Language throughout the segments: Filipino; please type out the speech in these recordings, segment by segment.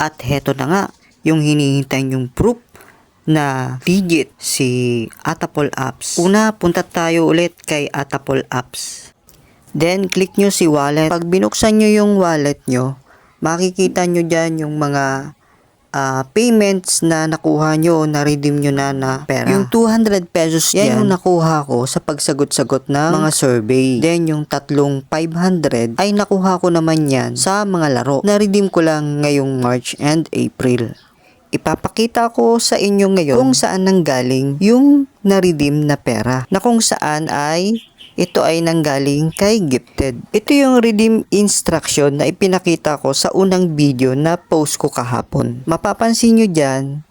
At heto na nga, yung hinihintay yung proof na legit si Atapol Apps. Una, punta tayo ulit kay Atapol Apps. Then, click nyo si wallet. Pag binuksan nyo yung wallet nyo, makikita nyo dyan yung mga payments na nakuha nyo, na-redeem nyo na pera. Yung 200 pesos yan yung nakuha ko sa pagsagot-sagot ng mga survey. Then yung tatlong 500 ay nakuha ko naman yan sa mga laro. Na-redeem ko lang ngayong March and April. Ipapakita ko sa inyo ngayon kung saan nanggaling yung na-redeem na pera. Na kung saan ay ito ay nanggaling kay Gifted. Ito yung redeem instruction na ipinakita ko sa unang video na post ko kahapon. Mapapansin nyo dyan,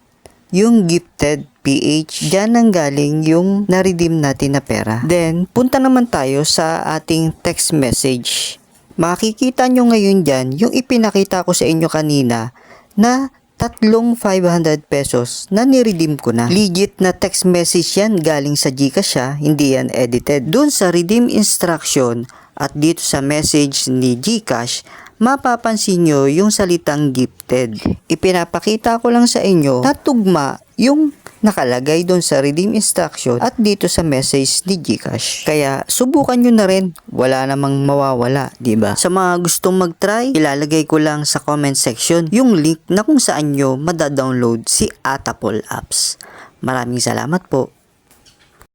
yung Gifted PH, dyan nanggaling yung na-redeem natin na pera. Then, punta naman tayo sa ating text message. Makikita nyo ngayon dyan yung ipinakita ko sa inyo kanina na tatlong 500 pesos na niredeem ko na. Legit na text message yan, galing sa GCash siya, hindi yan edited. Doon sa redeem instruction at dito sa message ni GCash, mapapansin nyo yung salitang gifted. Ipinapakita ko lang sa inyo na tugma yung nakalagay doon sa redeem instruction at dito sa message ni GCash. Kaya subukan nyo na rin, wala namang mawawala, diba? Sa mga gustong mag-try, ilalagay ko lang sa comment section yung link na kung saan nyo madadownload si Atapol Apps. Maraming salamat po.